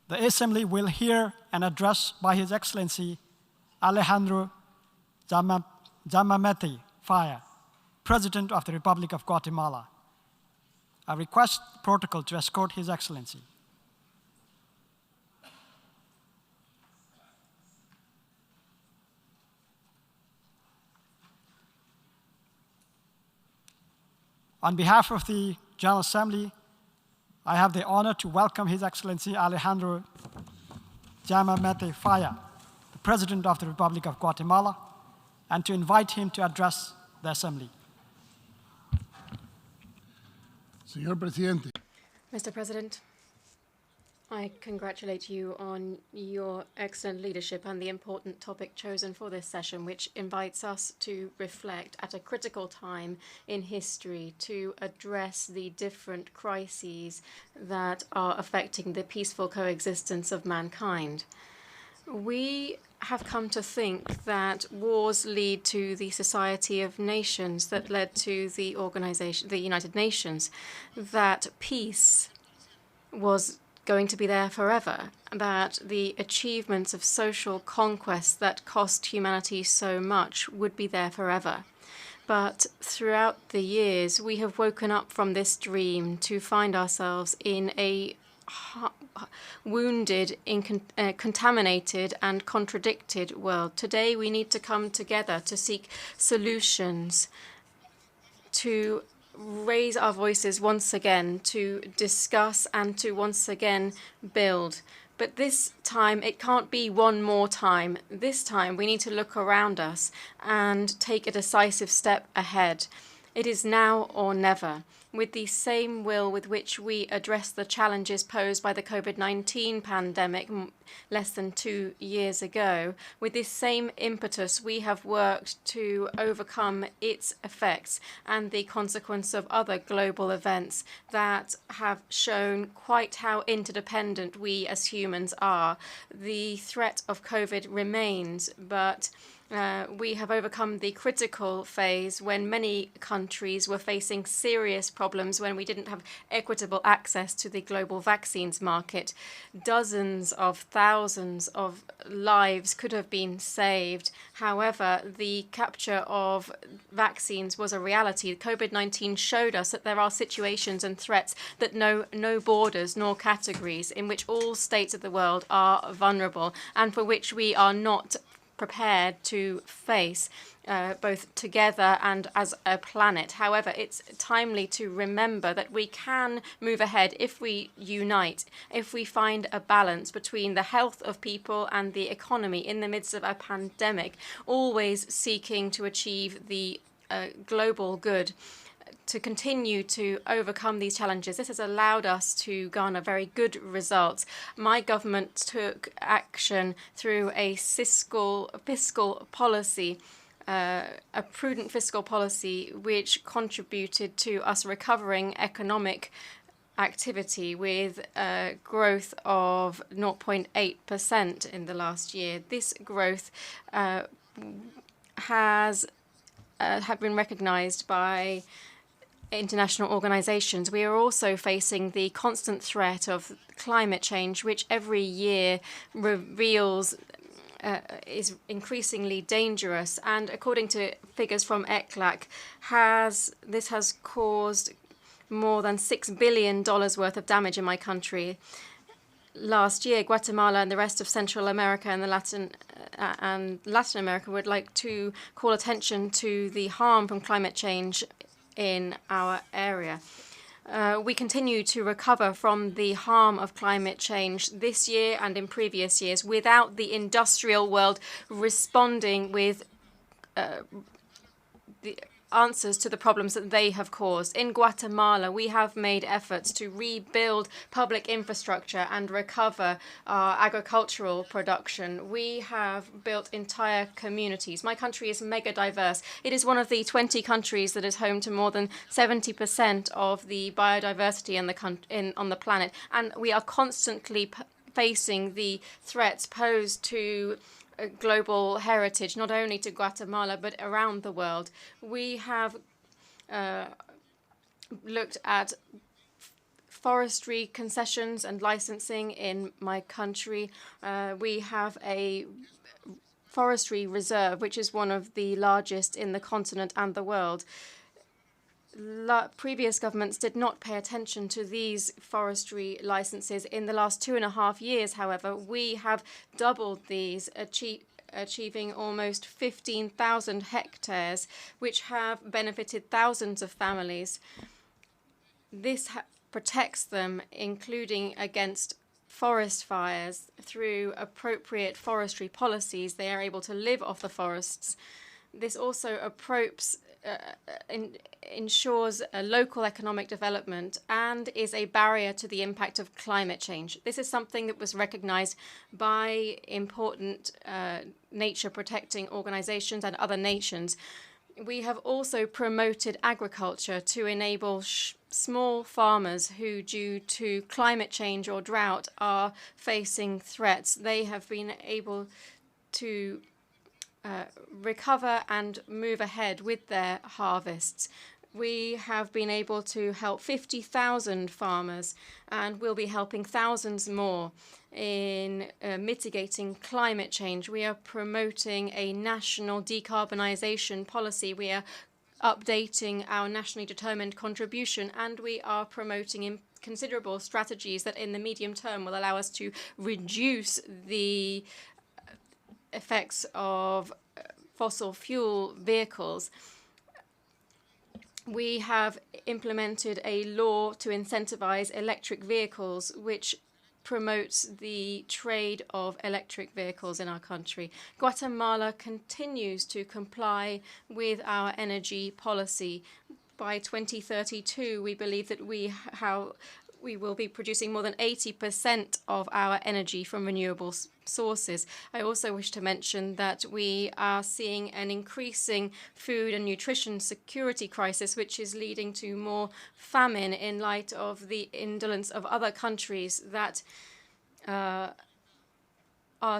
The Assembly will hear an address by His Excellency Alejandro Giammattei Falla, President of the Republic of Guatemala. I request the protocol to escort His Excellency. On behalf of the General Assembly, I have the honor to welcome His Excellency Alejandro Giammattei Falla, the President of the Republic of Guatemala, and to invite him to address the Assembly. Señor Presidente. Mr. President, I congratulate you on your excellent leadership and the important topic chosen for this session, which invites us to reflect at a critical time in history to address the different crises that are affecting the peaceful coexistence of mankind. We have come to think that wars lead to the Society of Nations that led to the organization, the United Nations, that peace was going to be there forever, that the achievements of social conquests that cost humanity so much would be there forever. But throughout the years, we have woken up from this dream to find ourselves in a wounded, contaminated and contradicted world. Today, we need to come together to seek solutions, to raise our voices once again, to discuss and to once again build. But this time, it can't be one more time. This time, we need to look around us and take a decisive step ahead. It is now or never. With the same will with which we address the challenges posed by the COVID-19 pandemic less than 2 years ago, with this same impetus, we have worked to overcome its effects and the consequence of other global events that have shown quite how interdependent we as humans are. The threat of COVID remains, but we have overcome the critical phase when many countries were facing serious problems when we didn't have equitable access to the global vaccines market. Dozens of thousands of lives could have been saved. However, the capture of vaccines was a reality. COVID-19 showed us that there are situations and threats that know no borders nor categories, in which all states of the world are vulnerable and for which we are not prepared to face both together and as a planet. However, it's timely to remember that we can move ahead if we unite, if we find a balance between the health of people and the economy in the midst of a pandemic, always seeking to achieve the global good. To continue to overcome these challenges. This has allowed us to garner very good results. My government took action through a fiscal policy, a prudent fiscal policy, which contributed to us recovering economic activity with a growth of 0.8% in the last year. This growth has been recognized by international organizations. We are also facing the constant threat of climate change, which every year reveals is increasingly dangerous. And according to figures from ECLAC, this has caused more than $6 billion worth of damage in my country. Last year, Guatemala and the rest of Central America and Latin America would like to call attention to the harm from climate change in our area. We continue to recover from the harm of climate change this year and in previous years without the industrial world responding with the answers to the problems that they have caused. In Guatemala, we have made efforts to rebuild public infrastructure and recover our agricultural production. We have built entire communities. My country is mega diverse. It is one of the 20 countries that is home to more than 70% of the biodiversity on the planet. And we are constantly facing the threats posed to global heritage, not only to Guatemala, but around the world. We have looked at forestry concessions and licensing in my country. We have a forestry reserve, which is one of the largest in the continent and the world. Previous governments did not pay attention to these forestry licenses. In the last 2.5 years, however, we have doubled these, achieving almost 15,000 hectares, which have benefited thousands of families. This protects them, including against forest fires. Through appropriate forestry policies, they are able to live off the forests. This also ensures a local economic development and is a barrier to the impact of climate change. This is something that was recognized by important nature protecting organizations and other nations. We have also promoted agriculture to enable small farmers who, due to climate change or drought, are facing threats. They have been able to recover and move ahead with their harvests. We have been able to help 50,000 farmers, and we'll be helping thousands more in mitigating climate change. We are promoting a national decarbonization policy. We are updating our nationally determined contribution, and we are promoting considerable strategies that in the medium term will allow us to reduce the effects of fossil fuel vehicles. We have implemented a law to incentivize electric vehicles, which promotes the trade of electric vehicles in our country. Guatemala continues to comply with our energy policy. By 2032, we believe that we will be producing more than 80% of our energy from renewable sources. I also wish to mention that we are seeing an increasing food and nutrition security crisis, which is leading to more famine in light of the indolence of other countries that are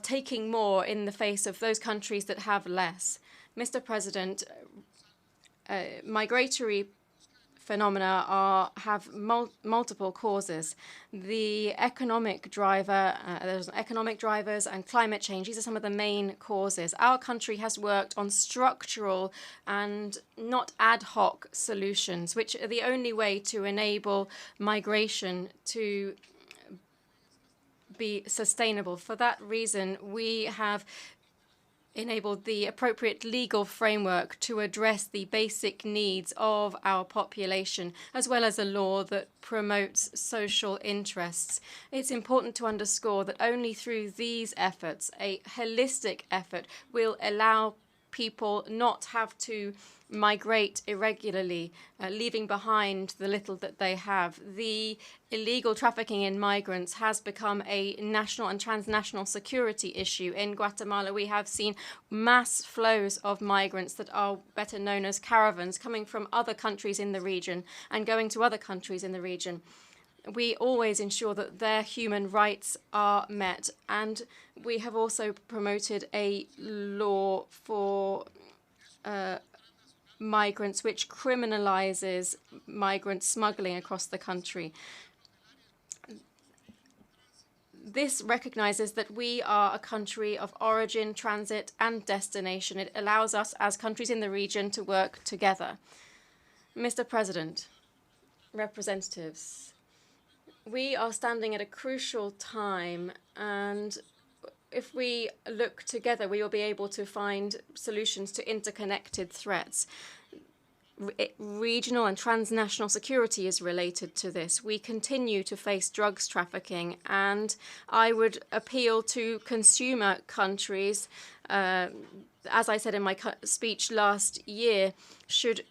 taking more in the face of those countries that have less. Mr. President, migratory phenomena have multiple causes. The economic driver, there's economic drivers and climate change. These are some of the main causes. Our country has worked on structural and not ad hoc solutions, which are the only way to enable migration to be sustainable. For that reason, we have enabled the appropriate legal framework to address the basic needs of our population, as well as a law that promotes social interests. It's important to underscore that only through these efforts, a holistic effort, will allow people not have to migrate irregularly, leaving behind the little that they have. The illegal trafficking in migrants has become a national and transnational security issue. In Guatemala, we have seen mass flows of migrants that are better known as caravans coming from other countries in the region and going to other countries in the region. We always ensure that their human rights are met, and we have also promoted a law for migrants which criminalizes migrant smuggling across the country. This recognizes that we are a country of origin, transit, and destination. It allows us as countries in the region to work together. Mr. President, representatives, we are standing at a crucial time, and if we look together, we will be able to find solutions to interconnected threats. Regional and transnational security is related to this. We continue to face drugs trafficking, and I would appeal to consumer countries, as I said in my speech last year, should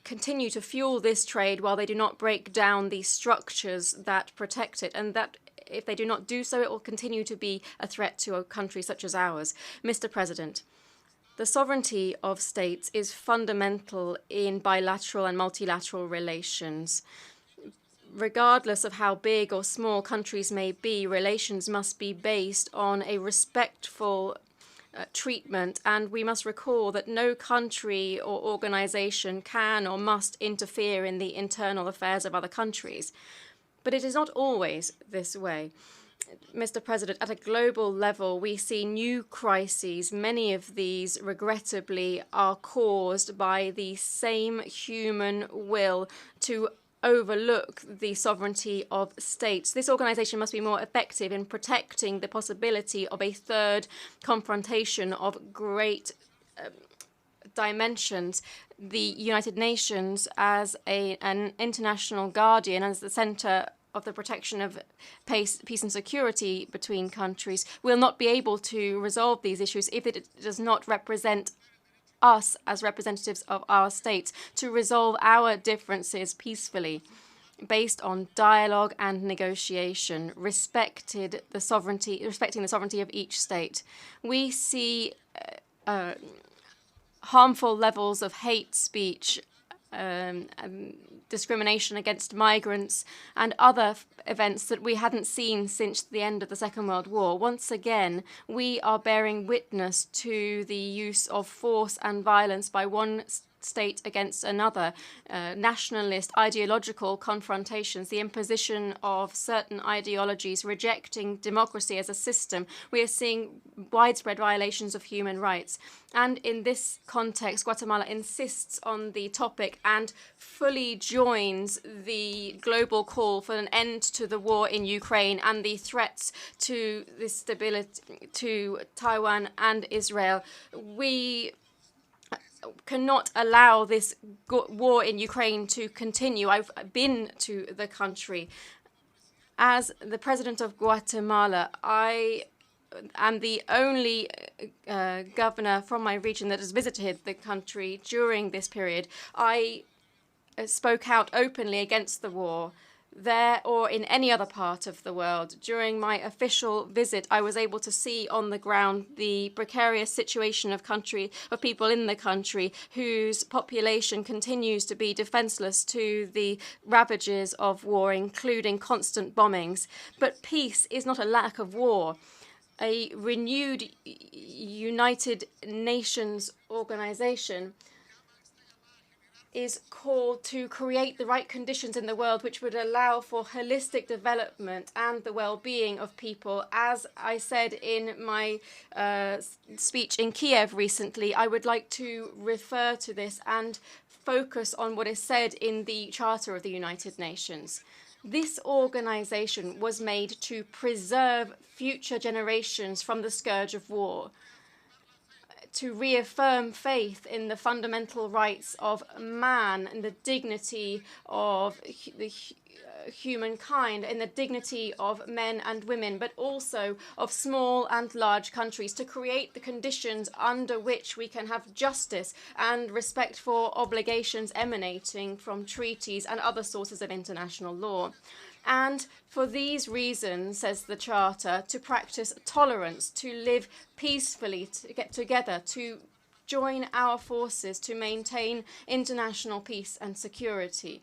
continue to fuel this trade while they do not break down the structures that protect it, and that if they do not do so, it will continue to be a threat to a country such as ours. Mr. President, the sovereignty of states is fundamental in bilateral and multilateral relations. Regardless of how big or small countries may be, relations must be based on a respectful treatment, and we must recall that no country or organization can or must interfere in the internal affairs of other countries. But it is not always this way. Mr. President, at a global level, we see new crises. Many of these, regrettably, are caused by the same human will to overlook the sovereignty of states. This organization must be more effective in protecting the possibility of a third confrontation of great dimensions. The United Nations, as an international guardian, as the center of the protection of peace and security between countries, will not be able to resolve these issues if it does not represent us as representatives of our states to resolve our differences peacefully, based on dialogue and negotiation, respecting the sovereignty of each state. We see harmful levels of hate speech, discrimination against migrants, and other events that we hadn't seen since the end of the Second World War. Once again, we are bearing witness to the use of force and violence by one state against another, nationalist ideological confrontations, the imposition of certain ideologies, rejecting democracy as a system. We are seeing widespread violations of human rights. And in this context, Guatemala insists on the topic and fully joins the global call for an end to the war in Ukraine and the threats to the stability to Taiwan and Israel. We cannot allow this war in Ukraine to continue. I've been to the country. As the president of Guatemala, I am the only governor from my region that has visited the country during this period. I spoke out openly against the war there or in any other part of the world. During my official visit, I was able to see on the ground the precarious situation of people in the country whose population continues to be defenseless to the ravages of war, including constant bombings. But peace is not a lack of war. A renewed United Nations organization is called to create the right conditions in the world which would allow for holistic development and the well-being of people. As I said in my speech in Kiev recently, I would like to refer to this and focus on what is said in the Charter of the United Nations. This organization was made to preserve future generations from the scourge of war, to reaffirm faith in the fundamental rights of man and the dignity of the humankind, in the dignity of men and women, but also of small and large countries, to create the conditions under which we can have justice and respect for obligations emanating from treaties and other sources of international law. And for these reasons, says the Charter, to practice tolerance, to live peacefully, to get together, to join our forces to maintain international peace and security.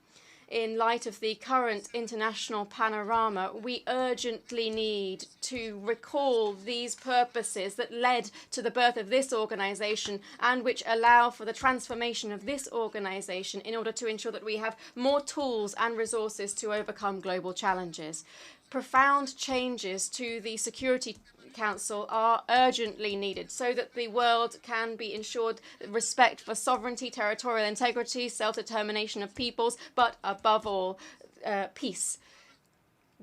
In light of the current international panorama, we urgently need to recall these purposes that led to the birth of this organization and which allow for the transformation of this organization in order to ensure that we have more tools and resources to overcome global challenges. Profound changes to the Security Council are urgently needed so that the world can be ensured respect for sovereignty, territorial integrity, self-determination of peoples, but above all, peace.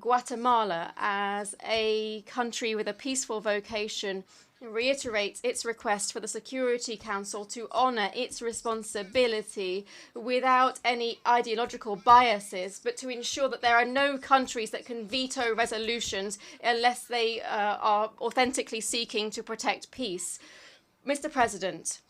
Guatemala, as a country with a peaceful vocation, reiterates its request for the Security Council to honor its responsibility without any ideological biases, but to ensure that there are no countries that can veto resolutions unless they are authentically seeking to protect peace. Mr. President,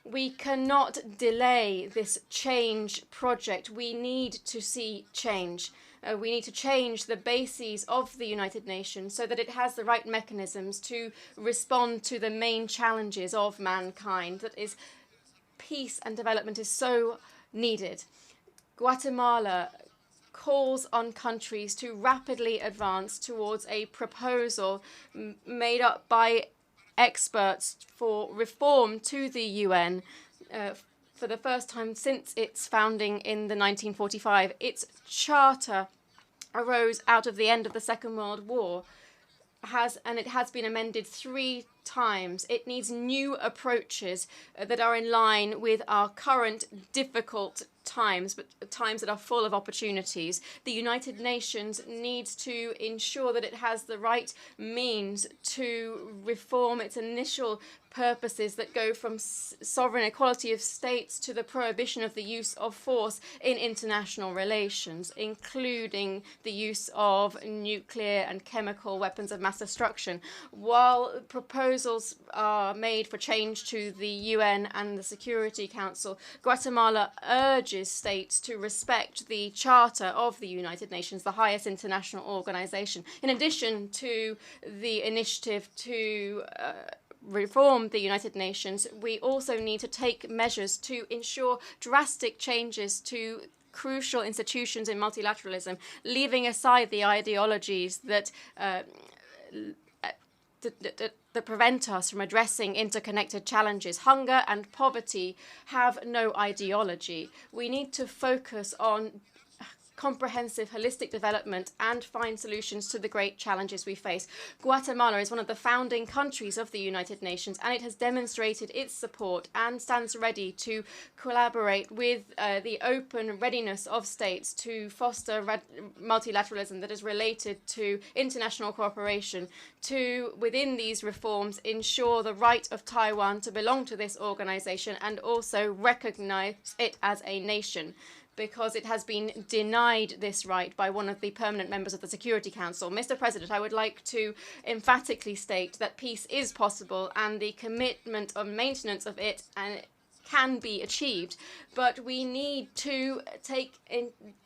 we cannot delay this change project. We need to see change. We need to change the bases of the United Nations so that it has the right mechanisms to respond to the main challenges of mankind. That is, peace and development is so needed. Guatemala calls on countries to rapidly advance towards a proposal made up by experts for reform to the UN for the first time since its founding in the 1945. Its charter arose out of the end of the Second World War, and it has been amended 3 times. It needs new approaches that are in line with our current difficult times, but times that are full of opportunities. The United Nations needs to ensure that it has the right means to reform its initial purposes that go from sovereign equality of states to the prohibition of the use of force in international relations, including the use of nuclear and chemical weapons of mass destruction. While proposals are made for change to the UN and the Security Council, Guatemala urges states to respect the Charter of the United Nations, the highest international organization. In addition to the initiative to reform the United Nations, we also need to take measures to ensure drastic changes to crucial institutions in multilateralism, leaving aside the ideologies that prevent us from addressing interconnected challenges. Hunger and poverty have no ideology. We need to focus on comprehensive, holistic development and find solutions to the great challenges we face. Guatemala is one of the founding countries of the United Nations, and it has demonstrated its support and stands ready to collaborate with the open readiness of states to foster multilateralism that is related to international cooperation, to, within these reforms, ensure the right of Taiwan to belong to this organization and also recognize it as a nation, because it has been denied this right by one of the permanent members of the Security Council. Mr. President, I would like to emphatically state that peace is possible and the commitment of maintenance of it can be achieved, but we need to take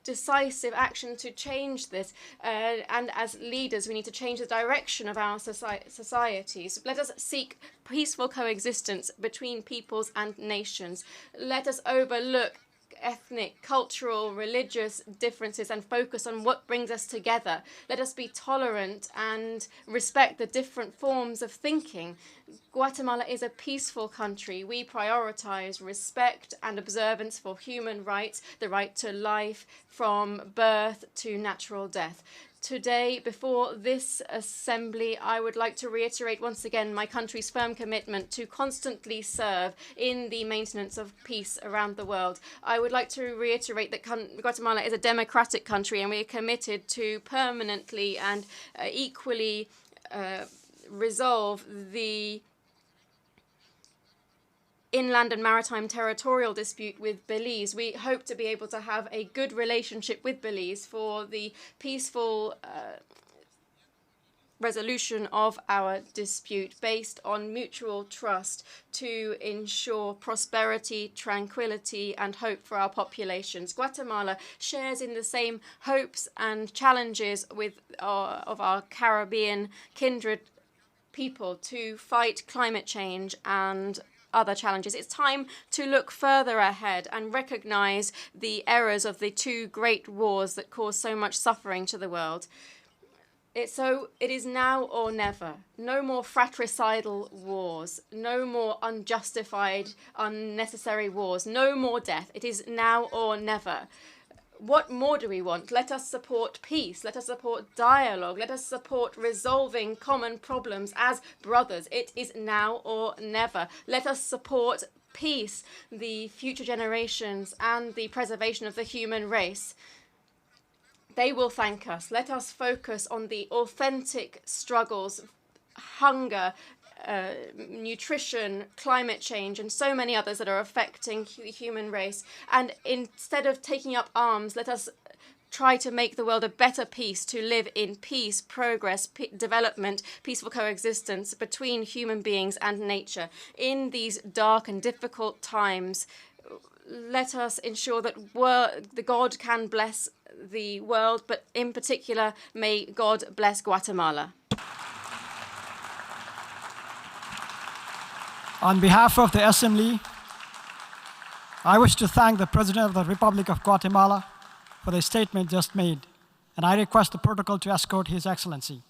decisive action to change this, and as leaders we need to change the direction of our societies. Let us seek peaceful coexistence between peoples and nations. Let us overlook ethnic, cultural, religious differences and focus on what brings us together. Let us be tolerant and respect the different forms of thinking. Guatemala is a peaceful country. We prioritize respect and observance for human rights, the right to life from birth to natural death. Today, before this assembly, I would like to reiterate once again my country's firm commitment to constantly serve in the maintenance of peace around the world. I would like to reiterate that Guatemala is a democratic country, and we are committed to permanently and equally resolve the inland and maritime territorial dispute with Belize. We hope to be able to have a good relationship with Belize for the peaceful resolution of our dispute based on mutual trust to ensure prosperity, tranquility, and hope for our populations. Guatemala shares in the same hopes and challenges with of our Caribbean kindred people to fight climate change and other challenges. It's time to look further ahead and recognize the errors of the 2 great wars that caused so much suffering to the world. It is now or never. No more fratricidal wars. No more unjustified, unnecessary wars. No more death. It is now or never. What more do we want? Let us support peace. Let us support dialogue. Let us support resolving common problems as brothers. It is now or never. Let us support peace, the future generations, and the preservation of the human race. They will thank us. Let us focus on the authentic struggles, hunger, nutrition, climate change, and so many others that are affecting the human race. And instead of taking up arms, let us try to make the world a better place to live in peace, progress, development, peaceful coexistence between human beings and nature. In these dark and difficult times, let us ensure that the God can bless the world, but in particular, may God bless Guatemala. On behalf of the Assembly, I wish to thank the President of the Republic of Guatemala for the statement just made, and I request the protocol to escort His Excellency.